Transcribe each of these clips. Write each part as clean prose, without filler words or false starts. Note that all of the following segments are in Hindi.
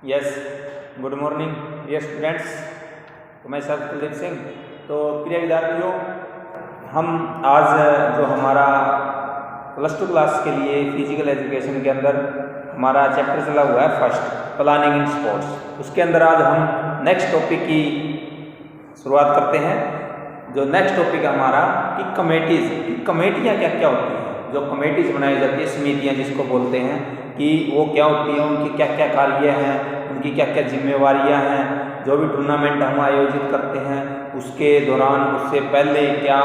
Yes, good morning dear students. तो मैं सर कुलदीप सिंह। तो प्रिय विद्यार्थियों, हम आज जो हमारा +2 क्लास के लिए फिजिकल एजुकेशन के अंदर हमारा चैप्टर चला हुआ है फर्स्ट, प्लानिंग इन स्पोर्ट्स, उसके अंदर आज हम नेक्स्ट टॉपिक की शुरुआत करते हैं। जो नेक्स्ट टॉपिक है हमारा कि कमेटियाँ क्या क्या होती हैं। जो कमेटीज बनाई जाती है, समितियाँ जिसको बोलते हैं, कि वो क्या होती हैं, उनकी क्या क्या कार्य हैं, उनकी क्या क्या जिम्मेवारियाँ हैं। जो भी टूर्नामेंट हम आयोजित करते हैं उसके दौरान, उससे पहले क्या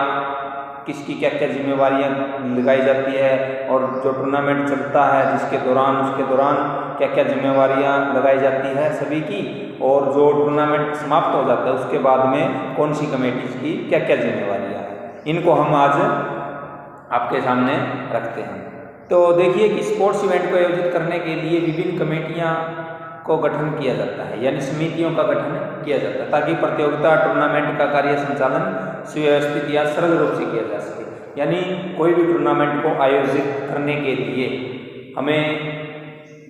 किसकी क्या क्या जिम्मेवारियाँ लगाई जाती है, और जो टूर्नामेंट चलता है जिसके दौरान, उसके दौरान क्या क्या जिम्मेवारियाँ लगाई जाती है सभी की, और जो टूर्नामेंट समाप्त हो जाता है उसके बाद में कौन सी कमेटीज की क्या क्या जिम्मेवारियाँ हैं, इनको हम आज आपके सामने रखते हैं। तो देखिए कि स्पोर्ट्स इवेंट को आयोजित करने के लिए विभिन्न कमेटियाँ को गठन किया जाता है, यानी समितियों का गठन किया जाता है, ताकि प्रतियोगिता टूर्नामेंट का कार्य संचालन सुव्यवस्थित या सरल रूप से किया जा सके। यानी कोई भी टूर्नामेंट को आयोजित करने के लिए हमें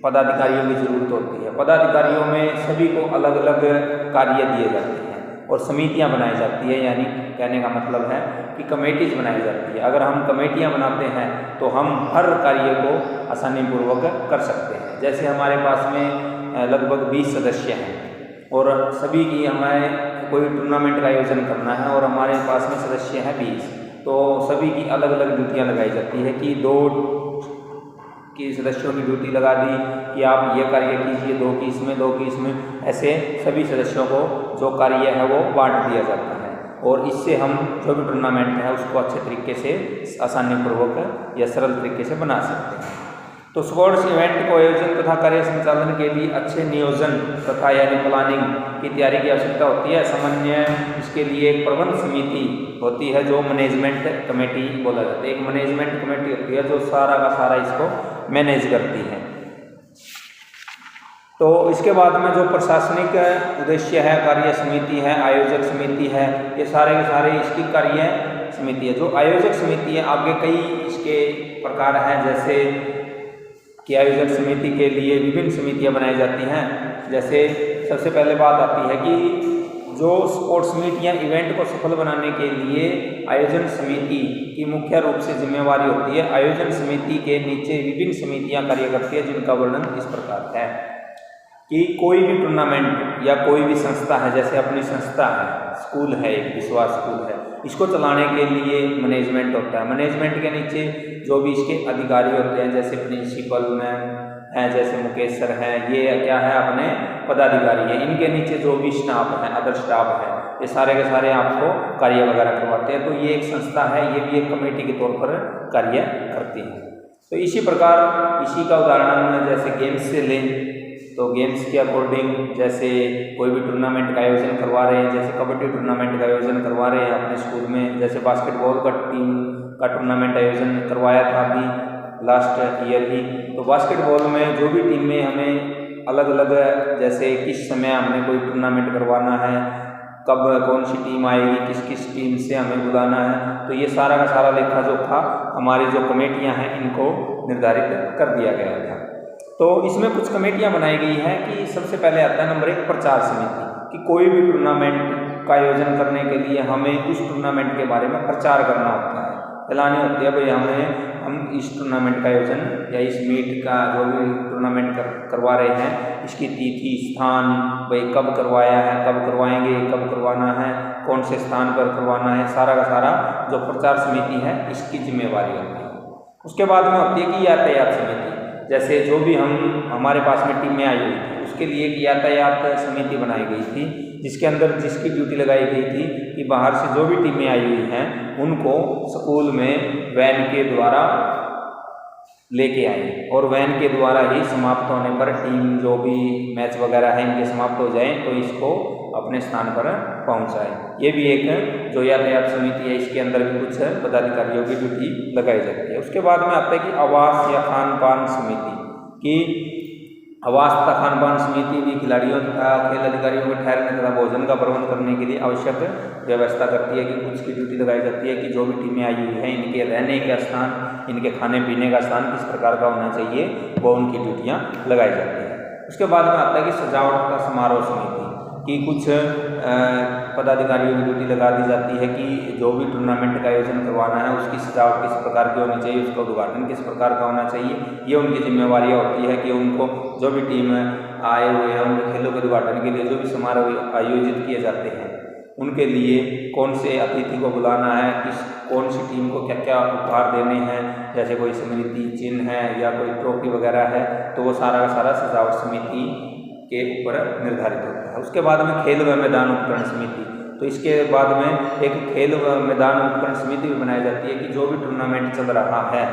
पदाधिकारियों की जरूरत होती है। पदाधिकारियों में सभी को अलग अलग कार्य दिए जाते हैं और समितियां बनाई जाती है, यानी कहने का मतलब है कि कमेटीज बनाई जाती है। अगर हम कमेटियां बनाते हैं तो हम हर कार्य को आसानी पूर्वक कर सकते हैं। जैसे हमारे पास में लगभग 20 सदस्य हैं और सभी की हमें कोई टूर्नामेंट का आयोजन करना है और हमारे पास में सदस्य हैं 20, तो सभी की अलग अलग ड्यूटियाँ लगाई जाती है कि 2 की सदस्यों की ड्यूटी लगा दी कि आप ये कार्य कीजिए, 2 की इसमें, 2 की इसमें, ऐसे सभी सदस्यों को जो कार्य है वो बांट दिया जाता है। और इससे हम जो भी टूर्नामेंट है उसको अच्छे तरीके से, आसानीपूर्वक या सरल तरीके से बना सकते हैं। तो स्पोर्ट्स इवेंट को आयोजन तथा कार्य संचालन के लिए अच्छे नियोजन तथा यानी प्लानिंग की तैयारी की आवश्यकता होती है। सामान्य इसके लिए एक प्रबंध समिति होती है जो मैनेजमेंट कमेटी बोला जाता है। एक मैनेजमेंट कमेटी होती है जो सारा का सारा इसको मैनेज करती है। तो इसके बाद में जो प्रशासनिक उद्देश्य है, कार्य समिति है, आयोजक समिति है, ये सारे के सारे इसकी कार्य समिति है। जो आयोजक समिति है, आगे कई इसके प्रकार हैं, जैसे कि आयोजक समिति के लिए विभिन्न समितियां बनाई जाती हैं। जैसे सबसे पहले बात आती है कि जो स्पोर्ट्स मीट या इवेंट को सफल बनाने के लिए आयोजन समिति की मुख्य रूप से जिम्मेवारी होती है। आयोजन समिति के नीचे विभिन्न समितियां कार्य करती है, जिनका वर्णन इस प्रकार है कि कोई भी टूर्नामेंट या कोई भी संस्था है, जैसे अपनी संस्था है, स्कूल है, एक विश्वास स्कूल है, इसको चलाने के लिए मैनेजमेंट होता है। मैनेजमेंट के नीचे जो भी इसके अधिकारी होते हैं, जैसे प्रिंसिपल में हैं, जैसे मुकेश सर हैं, ये क्या है अपने पदाधिकारी हैं। इनके नीचे जो भी स्टाफ है, अदर स्टाफ है, ये सारे के सारे आपको कार्य वगैरह करवाते हैं। तो ये एक संस्था है, ये भी एक कमेटी के तौर पर कार्य करती है। तो इसी प्रकार इसी का उदाहरण जैसे गेम्स से लें, तो गेम्स के अकॉर्डिंग जैसे कोई भी टूर्नामेंट का आयोजन करवा रहे हैं, जैसे कबड्डी टूर्नामेंट का आयोजन करवा रहे हैं अपने स्कूल में, जैसे बास्केटबॉल का टीम का टूर्नामेंट आयोजन करवाया था अभी लास्ट ईयर ही। तो बास्केटबॉल में जो भी टीम में हमें अलग अलग, जैसे किस समय हमें कोई टूर्नामेंट करवाना है, कब कौन सी टीम आएगी, किस किस टीम से हमें बुलाना है, तो ये सारा का सारा लेखा जोखा हमारी जो कमेटियाँ हैं इनको निर्धारित कर दिया गया था। तो इसमें कुछ कमेटियां बनाई गई हैं कि सबसे पहले आता है नंबर 1 प्रचार समिति, कि कोई भी टूर्नामेंट का आयोजन करने के लिए हमें उस टूर्नामेंट के बारे में प्रचार करना होता है, फैलानी होती है, भाई हम इस टूर्नामेंट का आयोजन या इस मीट का जो भी टूर्नामेंट करवा रहे हैं, इसकी तिथि, स्थान, भाई कब करवाया है, कब करवाएंगे, कब करवाना है, कौन से स्थान पर करवाना है, सारा का सारा जो प्रचार समिति है इसकी जिम्मेवारी होती है। उसके बाद में होती है कि यातायात समिति, जैसे जो भी हमारे पास में टीमें आई हुई थी उसके लिए एक यातायात समिति बनाई गई थी, जिसके अंदर जिसकी ड्यूटी लगाई गई थी कि बाहर से जो भी टीमें आई हुई हैं उनको स्कूल में वैन के द्वारा लेके आए, और वैन के द्वारा ही समाप्त होने पर टीम जो भी मैच वगैरह है इनके समाप्त हो जाए तो इसको अपने स्थान पर पहुंचाए। ये भी एक जो यातायात समिति है, इसके अंदर भी कुछ पदाधिकारियों की ड्यूटी लगाई जाती है। उसके बाद में आता है कि आवास या खान पान समिति, कि आवास तथा खान पान समिति भी खिलाड़ियों तथा खेल अधिकारियों को ठहरने तथा भोजन का प्रबंध करने के लिए आवश्यक व्यवस्था करती है। कि कुछ की ड्यूटी लगाई जाती है कि जो भी टीमें आई हुई हैं इनके रहने का स्थान, इनके खाने पीने का स्थान किस प्रकार का होना चाहिए, वो उनकी ड्यूटियाँ लगाई जाती है। उसके बाद में आता है कि सजावट का समारोह समिति, कि कुछ पदाधिकारियों की ड्यूटी लगा दी जाती है कि जो भी टूर्नामेंट का आयोजन करवाना है उसकी सजावट किस प्रकार की होनी चाहिए, उसका उद्घाटन किस प्रकार का होना चाहिए। ये उनकी जिम्मेवारियाँ होती है कि उनको जो भी टीम आए हुए हैं उनके खेलों के उद्घाटन के लिए जो भी समारोह आयोजित किए जाते हैं उनके लिए कौन से अतिथि को बुलाना है, कौन सी टीम को क्या क्या उपहार देने हैं, जैसे कोई स्मृति चिन्ह है या कोई ट्रॉफी वगैरह है, तो वो सारा का सारा सजावट समिति के ऊपर निर्धारित होता है। उसके बाद में खेल व मैदान उपकरण समिति, तो इसके बाद में एक खेल व मैदान उपकरण समिति भी बनाई जाती है कि जो भी टूर्नामेंट चल रहा है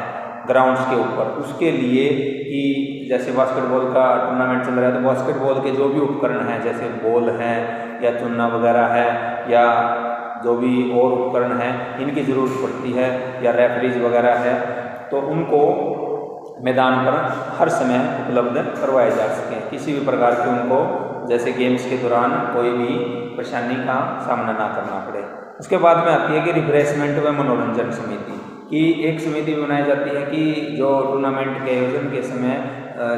ग्राउंड्स के ऊपर उसके लिए, कि जैसे बास्केटबॉल का टूर्नामेंट चल रहा है तो बास्केटबॉल के जो भी उपकरण हैं जैसे बॉल है या चुन्ना वगैरह है या जो भी और उपकरण हैं इनकी ज़रूरत पड़ती है या रेफरीज वगैरह है, तो उनको मैदान पर हर समय उपलब्ध करवाए जा सकें, किसी भी प्रकार की उनको जैसे गेम्स के दौरान कोई भी परेशानी का सामना ना करना पड़े। उसके बाद में आती है कि रिफ्रेशमेंट व मनोरंजन समिति, कि एक समिति बनाई जाती है कि जो टूर्नामेंट के आयोजन के समय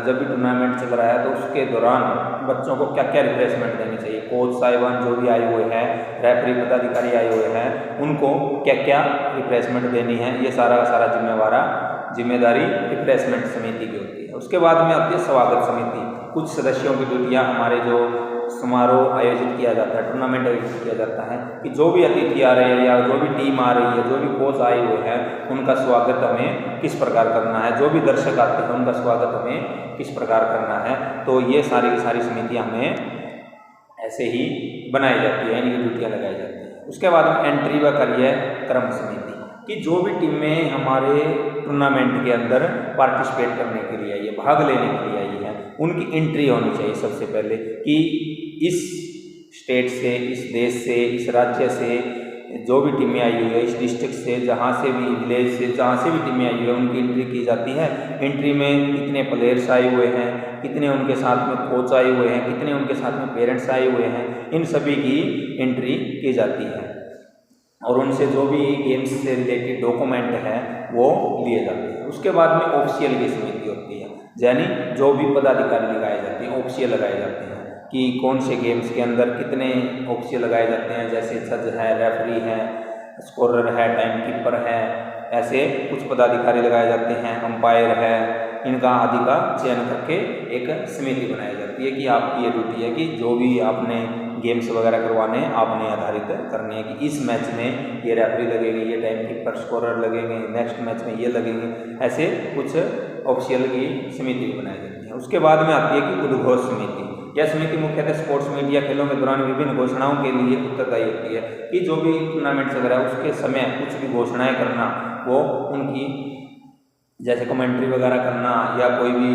जब भी टूर्नामेंट चल रहा है तो उसके दौरान बच्चों को क्या क्या रिफ्रेशमेंट देनी चाहिए, कोच साहिबान जो भी आए हुए हैं, रेफरी पदाधिकारी आए हुए हैं, उनको क्या क्या रिफ्रेशमेंट देनी है, ये सारा का सारा जिम्मेदारी रिफ्रेशमेंट समिति की होती है। उसके बाद में आती है स्वागत समिति, कुछ सदस्यों की ड्यूटियाँ हमारे जो समारोह आयोजित किया जाता है, टूर्नामेंट आयोजित किया जाता है, कि जो भी अतिथि आ रहे हैं या जो भी टीम आ रही है, जो भी कोच आए हुए हैं उनका स्वागत हमें किस प्रकार करना है, जो भी दर्शक आते हैं उनका स्वागत हमें किस प्रकार करना है। तो ये सारी की सारी समितियाँ हमें ऐसे ही बनाई जाती है, इनकी ड्यूटियाँ लगाई जाती है। उसके बाद में एंट्री व कार्यक्रम समिति, कि जो भी टीमें हमारे टूर्नामेंट के अंदर पार्टिसिपेट करने के लिए आई है, भाग लेने के लिए आई है, उनकी एंट्री होनी चाहिए सबसे पहले, कि इस स्टेट से, इस देश से, इस राज्य से जो भी टीमें आई हुई है, इस डिस्ट्रिक्ट से, जहाँ से भी विलेज से जहाँ से भी टीमें आई हुई है उनकी एंट्री की जाती है। एंट्री में कितने प्लेयर्स आए हुए हैं, कितने उनके साथ में कोच आए हुए हैं, कितने उनके साथ में पेरेंट्स आए हुए हैं, इन सभी की एंट्री की जाती है और उनसे जो भी गेम्स से रिलेटेड डॉक्यूमेंट हैं वो लिए जाते हैं। उसके बाद में ऑफिशियल की समिति होती है, यानी जो भी पदाधिकारी लगाए जाते हैं ऑफिशियल लगाए जाते हैं, कि कौन से गेम्स के अंदर कितने ऑफिशियल लगाए जाते हैं, जैसे जज है, रेफरी है, स्कोरर है, टाइम कीपर है, ऐसे कुछ पदाधिकारी लगाए जाते हैं, अंपायर है, इनका आदि का चयन करके एक समिति बनाई जाती है कि आपकी ये ड्यूटी है कि जो भी आपने गेम्स वगैरह करवाने आपने आधारित करनी है, कि इस मैच में ये रेफरी लगेंगे, ये टाइम कीपर स्कोरर लगेंगे, नेक्स्ट मैच में ये लगेंगे, ऐसे कुछ ऑफिशियल की समिति भी बनाई जाती है। उसके बाद में आती है कि उद्घोष समिति। यह समिति मुख्यतः स्पोर्ट्स मीट या खेलों के दौरान विभिन्न घोषणाओं के लिए उत्तरदायी होती है, कि जो भी टूर्नामेंट चल रहा है उसके समय कुछ भी घोषणाएं करना, वो उनकी जैसे कमेंट्री वगैरह करना या कोई भी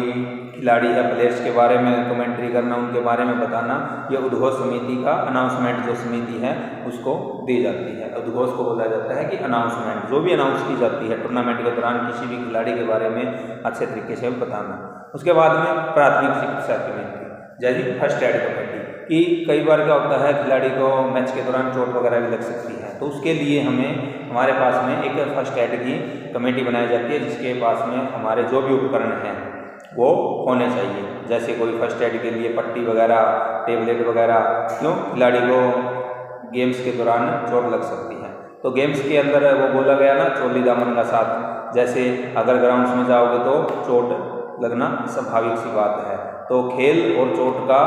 खिलाड़ी या प्लेयर्स के बारे में कमेंट्री करना, उनके बारे में बताना, यह उद्घोष समिति का अनाउंसमेंट जो समिति है उसको दी जाती है। उद्घोष को बोला जाता है कि अनाउंसमेंट, जो भी अनाउंस की जाती है टूर्नामेंट के दौरान किसी भी खिलाड़ी के बारे में अच्छे तरीके से बताना। उसके बाद में प्राथमिक चिकित्सा समिति, जैसे फर्स्ट एड कमेटी, कि कई बार क्या होता है खिलाड़ी को मैच के दौरान चोट वगैरह भी लग सकती है, तो उसके लिए हमारे पास में एक फर्स्ट एड की कमेटी बनाई जाती है, जिसके पास में हमारे जो भी उपकरण हैं वो होने चाहिए, जैसे कोई फर्स्ट एड के लिए पट्टी वगैरह, टेबलेट वगैरह, क्यों खिलाड़ी को गेम्स के दौरान चोट लग सकती है। तो गेम्स के अंदर वो बोला गया ना, चोली दामन का साथ, जैसे अगर ग्राउंड्स में जाओगे तो चोट लगना स्वाभाविक सी बात है, तो खेल और चोट का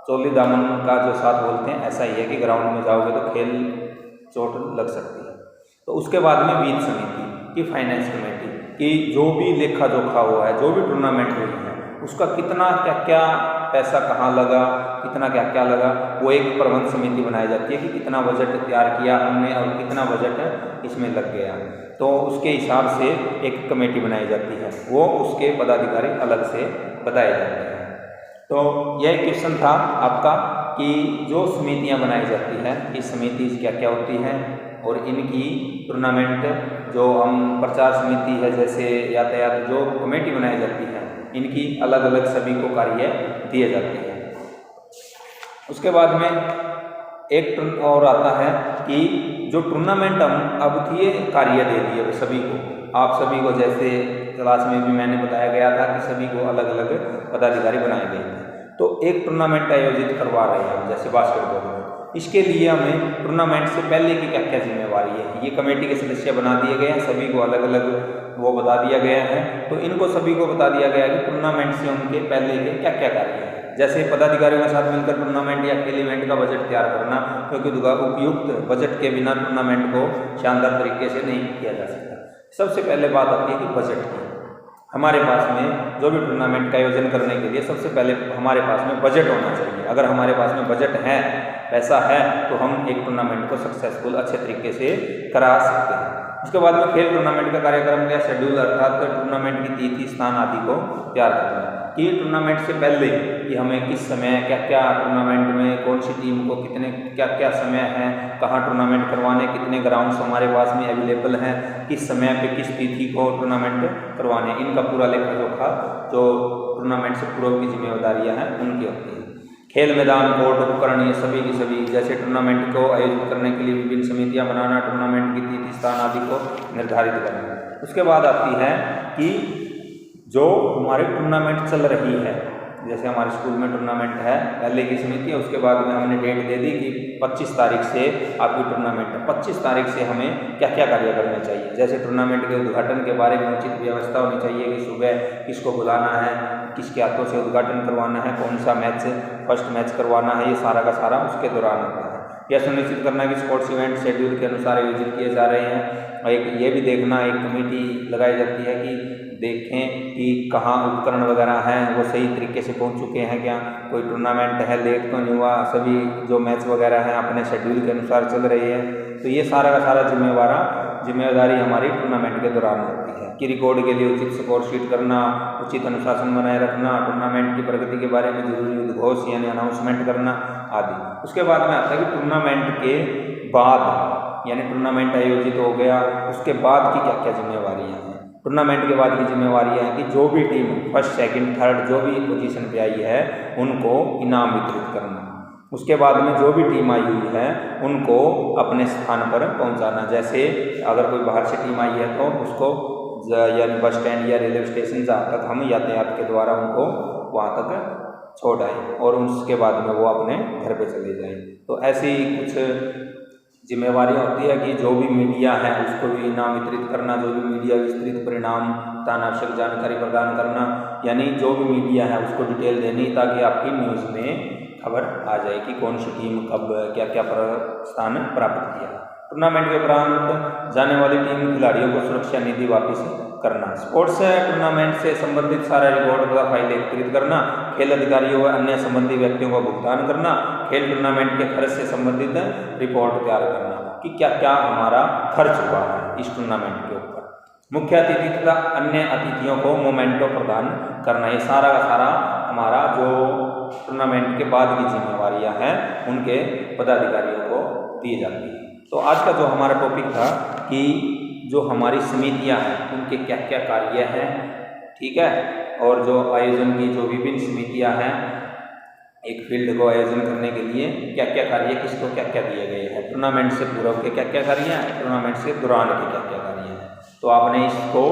चोली दामन का जो साथ बोलते हैं ऐसा ही है कि ग्राउंड में जाओगे तो खेल चोट लग सकती है। तो उसके बाद में वित्त समिति की फाइनेंस कमेटी, कि जो भी लेखा जोखा हुआ है, जो भी टूर्नामेंट हुई है उसका कितना क्या क्या पैसा कहाँ लगा, कितना क्या क्या लगा, वो एक प्रबंध समिति बनाई जाती है कि कितना बजट तैयार किया हमने और कितना बजट इसमें लग गया, तो उसके हिसाब से एक कमेटी बनाई जाती है, वो उसके पदाधिकारी अलग से बताए जाते हैं। तो यह क्वेश्चन था आपका कि जो समितियां बनाई जाती हैं, इस समिति क्या क्या होती हैं और इनकी टूर्नामेंट जो हम प्रचार समिति है, जैसे यातायात जो कमेटी बनाई जाती है, इनकी अलग अलग सभी को कार्य दिए जाते हैं। उसके बाद में एक और आता है कि जो टूर्नामेंट हम अब ये कार्य दे दिए सभी को, आप सभी को जैसे क्लास में भी मैंने बताया गया था कि सभी को अलग अलग पदाधिकारी बनाए गए थे। तो एक टूर्नामेंट आयोजित करवा रहे हैं हम, जैसे बास्केटबॉल में, इसके लिए हमें टूर्नामेंट से पहले की क्या क्या जिम्मेवारी है, ये कमेटी के सदस्य बना दिए गए हैं, सभी को अलग अलग वो बता दिया गया है। तो इनको सभी को बता दिया गया है कि टूर्नामेंट से उनके पहले के क्या क्या कार्य हैं, जैसे पदाधिकारियों के साथ मिलकर टूर्नामेंट या खेल इवेंट का बजट तैयार करना, क्योंकि उपयुक्त बजट के बिना टूर्नामेंट को शानदार तरीके से नहीं किया जा सकता। सबसे पहले बात आती है कि बजट की। हमारे पास में जो भी टूर्नामेंट का आयोजन करने के लिए सबसे पहले हमारे पास में बजट होना चाहिए। अगर हमारे पास में बजट है, पैसा है, तो हम एक टूर्नामेंट को सक्सेसफुल अच्छे तरीके से करा सकते हैं। उसके बाद में खेल टूर्नामेंट का कार्यक्रम या शेड्यूल, अर्थात टूर्नामेंट की तिथि, स्थान आदि को तैयार करना कि टूर्नामेंट से पहले कि हमें किस समय क्या क्या टूर्नामेंट में कौन सी टीम को कितने क्या क्या समय है, कहाँ टूर्नामेंट करवाने, कितने ग्राउंड्स हमारे पास में अवेलेबल हैं, किस समय पे किस तिथि को टूर्नामेंट करवाने, इनका पूरा लेखा जोखा जो टूर्नामेंट से पूर्व की जिम्मेदारियाँ हैं उनकी होती है। खेल मैदान, कोर्ट, उपकरण, ये सभी की सभी, जैसे टूर्नामेंट को आयोजित करने के लिए विभिन्न समितियां बनाना, टूर्नामेंट की तिथि, स्थान आदि को निर्धारित करना। उसके बाद आती है कि जो हमारी टूर्नामेंट चल रही है, जैसे हमारे स्कूल में टूर्नामेंट है, पहले की समिति है, उसके बाद में हमने डेट दे दी कि 25 तारीख से आपकी टूर्नामेंट है। 25 तारीख से हमें क्या क्या कार्य करने चाहिए, जैसे टूर्नामेंट के उद्घाटन के बारे में उचित व्यवस्था होनी चाहिए कि सुबह किसको बुलाना है, किसके हाथों से उद्घाटन करवाना है, कौन सा मैच फर्स्ट मैच करवाना है, ये सारा का सारा उसके दौरान होता है। यह सुनिश्चित करना कि स्पोर्ट्स इवेंट शेड्यूल के अनुसार आयोजित किए जा रहे हैं। और एक ये भी देखना, एक कमेटी लगाई जाती है कि देखें कि कहाँ उपकरण वगैरह हैं वो सही तरीके से पहुंच चुके हैं क्या, कोई टूर्नामेंट है लेट तो नहीं हुआ, सभी जो मैच वगैरह हैं अपने शेड्यूल के अनुसार चल रही है। तो ये सारा का सारा जिम्मेदारी हमारी टूर्नामेंट के दौरान होती है कि रिकॉर्ड के लिए उचित स्कोर शीट करना, उचित अनुशासन बनाए रखना, टूर्नामेंट की प्रगति के बारे में जरूरी उद्घोष यानी अनाउंसमेंट करना आदि। उसके बाद में आता है कि टूर्नामेंट के बाद यानी टूर्नामेंट आयोजित हो गया, उसके बाद की क्या क्या जिम्मेवारियाँ हैं। टूर्नामेंट के बाद की जिम्मेवारियाँ हैं कि जो भी टीम फर्स्ट सेकंड थर्ड जो भी पोजीशन पे आई है उनको इनाम वितरित करना। उसके बाद में जो भी टीम आई हुई है उनको अपने स्थान पर पहुंचाना, जैसे अगर कोई बाहर से टीम आई है तो उसको यानी बस स्टैंड या रेलवे स्टेशन जहाँ तक हम यातायात के द्वारा उनको वहाँ तक छोड़ आए और उसके बाद में वो अपने घर पे चले जाएं। तो ऐसी कुछ जिम्मेवारियाँ होती है कि जो भी मीडिया है उसको भी इनाम वितरित करना, जो भी मीडिया विस्तृत परिणाम आवश्यक जानकारी प्रदान करना, यानी जो भी मीडिया है उसको डिटेल देनी ताकि आपकी न्यूज़ में खबर आ जाए कि कौन सी टीम कब क्या क्या स्थान प्राप्त किया। टूर्नामेंट के उपरांत जाने वाली टीम खिलाड़ियों को सुरक्षा निधि वापस करना। स्पोर्ट्स टूर्नामेंट से संबंधित सारा रिकॉर्ड तथा फाइल एकत्रित करना, खेल अधिकारियों व अन्य संबंधित व्यक्तियों को भुगतान करना, खेल टूर्नामेंट के खर्च से संबंधित रिपोर्ट तैयार करना कि क्या क्या हमारा खर्च हुआ है इस टूर्नामेंट के ऊपर। मुख्य अतिथि तथा अन्य अतिथियों को मोमेंटो प्रदान करना। ये सारा का सारा हमारा जो टूर्नामेंट के बाद की जिम्मेवारियां हैं उनके पदाधिकारियों को दी जाती है। तो आज का जो हमारा टॉपिक था कि जो हमारी समितियां हैं उनके क्या क्या कार्य हैं, ठीक है, और जो आयोजन की जो विभिन्न समितियां हैं एक फील्ड को आयोजन करने के लिए क्या क्या कार्य किसको क्या क्या दिए गए हैं, टूर्नामेंट से पूर्व के क्या क्या कार्य हैं, टूर्नामेंट से दौरान के क्या क्या कार्य हैं। तो आपने इसको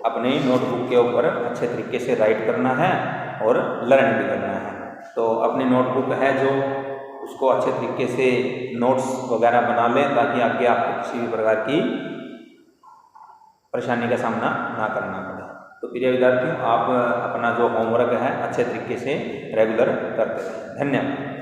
अपने नोटबुक के ऊपर अच्छे तरीके से राइट करना है और लर्न भी करना है। तो अपनी नोटबुक है जो उसको अच्छे तरीके से नोट्स वगैरह बना लें ताकि आगे आपको किसी भी प्रकार की परेशानी का सामना ना करना पड़े। तो प्रिय विद्यार्थियों, आप अपना जो होमवर्क है अच्छे तरीके से रेगुलर करते रहें। धन्यवाद।